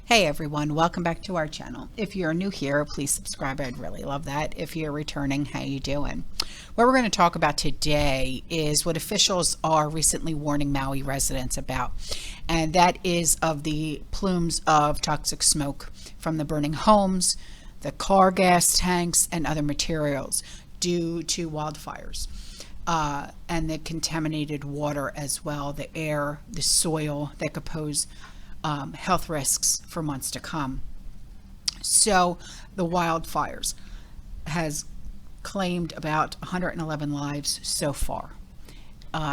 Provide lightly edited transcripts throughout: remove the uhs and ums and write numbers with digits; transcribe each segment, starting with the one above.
Hey everyone, welcome back to our channel. If you're new here, please subscribe. I'd really love that. If you're returning, how you doing? What we're going to talk about today is what officials are recently warning Maui residents about, and that is of the plumes of toxic smoke from the burning homes, the car gas tanks, and other materials due to wildfires. And the contaminated water as well, the air, the soil that could pose health risks for months to come. So the wildfires has claimed about 111 lives so far.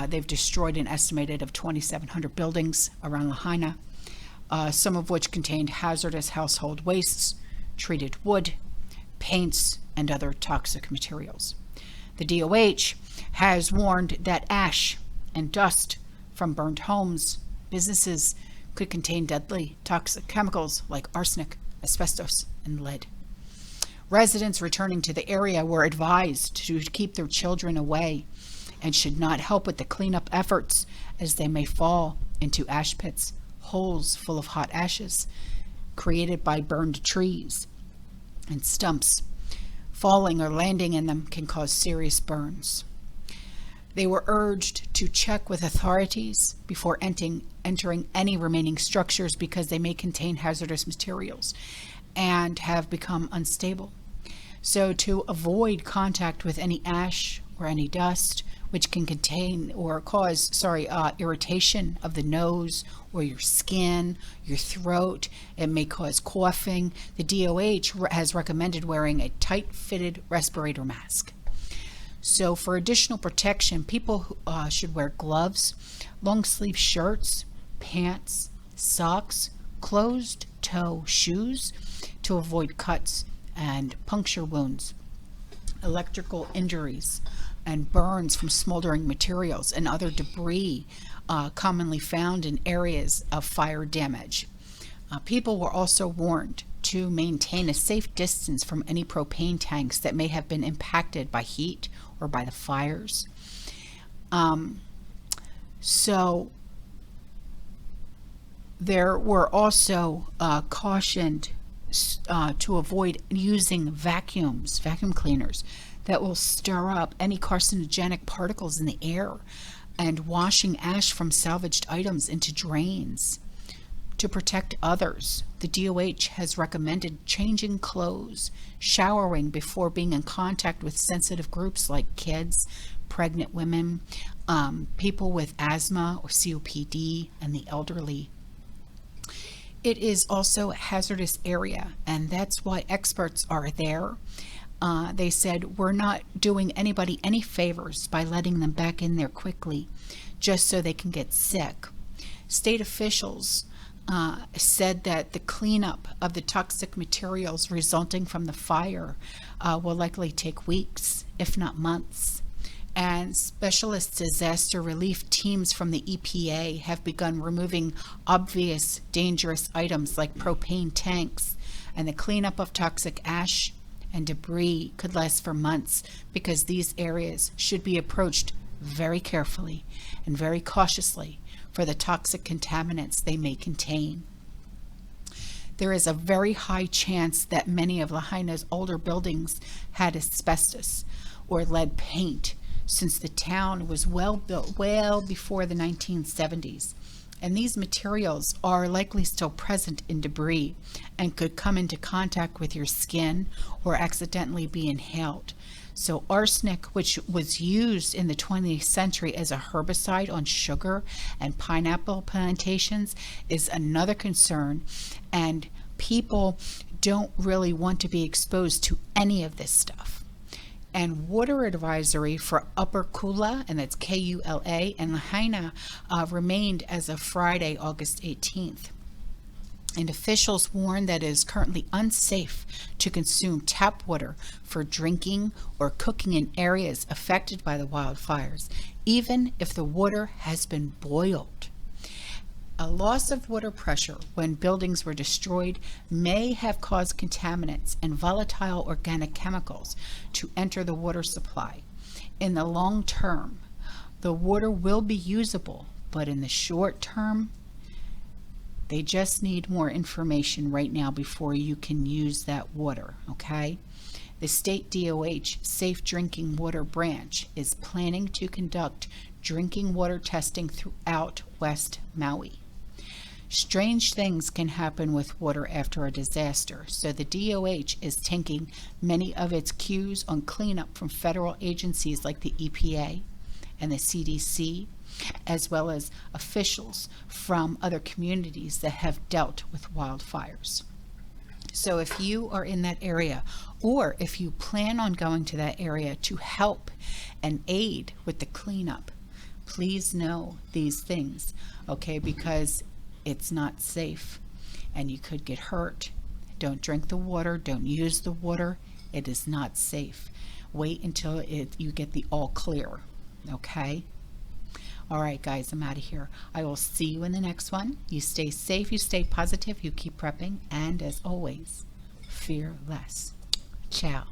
They've destroyed an estimated of 2,700 buildings around Lahaina, some of which contained hazardous household wastes, treated wood, paints, and other toxic materials. The DOH has warned that ash and dust from burned homes, businesses, could contain deadly toxic chemicals like arsenic, asbestos, and lead. Residents returning to the area were advised to keep their children away and should not help with the cleanup efforts, as they may fall into ash pits, holes full of hot ashes created by burned trees and stumps. Falling or landing in them can cause serious burns. They were urged to check with authorities before entering any remaining structures because they may contain hazardous materials and have become unstable. So to avoid contact with any ash or any dust, which can contain or cause irritation of the nose or your skin, your throat, it may cause coughing. The DOH has recommended wearing a tight-fitted respirator mask. So for additional protection, people should wear gloves, long sleeve shirts, pants, socks, closed-toe shoes to avoid cuts and puncture wounds, electrical injuries, and burns from smoldering materials and other debris commonly found in areas of fire damage. People were also warned to maintain a safe distance from any propane tanks that may have been impacted by heat or by the fires. So there were also cautioned to avoid using vacuum cleaners that will stir up any carcinogenic particles in the air, and washing ash from salvaged items into drains. To protect others, the DOH has recommended changing clothes, showering before being in contact with sensitive groups like kids, pregnant women, people with asthma or COPD, and the elderly. It is also a hazardous area, and that's why experts are there. They said, we're not doing anybody any favors by letting them back in there quickly just so they can get sick. State officials said that the cleanup of the toxic materials resulting from the fire will likely take weeks, if not months. And specialist disaster relief teams from the EPA have begun removing obvious dangerous items like propane tanks, and the cleanup of toxic ash and debris could last for months because these areas should be approached very carefully and very cautiously for the toxic contaminants they may contain. There is a very high chance that many of Lahaina's older buildings had asbestos or lead paint, since the town was well built well before the 1970s. And these materials are likely still present in debris and could come into contact with your skin or accidentally be inhaled. So arsenic, which was used in the 20th century as a herbicide on sugar and pineapple plantations, is another concern, and people don't really want to be exposed to any of this stuff. And water advisory for Upper Kula, and that's Kula, and Lahaina remained as of Friday, August 18th. And officials warn that it is currently unsafe to consume tap water for drinking or cooking in areas affected by the wildfires, even if the water has been boiled. A loss of water pressure when buildings were destroyed may have caused contaminants and volatile organic chemicals to enter the water supply. In the long term, the water will be usable, but in the short term, They just need more information right now before you can use that water, okay? The state DOH Safe Drinking Water Branch is planning to conduct drinking water testing throughout West Maui. Strange things can happen with water after a disaster, so the DOH is taking many of its cues on cleanup from federal agencies like the EPA and the CDC, as well as officials from other communities that have dealt with wildfires. So if you are in that area, or if you plan on going to that area to help and aid with the cleanup, please know these things, okay, because it's not safe and you could get hurt. Don't drink the water, don't use the water. It is not safe. Wait until you get the all clear, okay? All right, guys, I'm out of here. I will see you in the next one. You stay safe, you stay positive, you keep prepping, and as always, fear less. Ciao.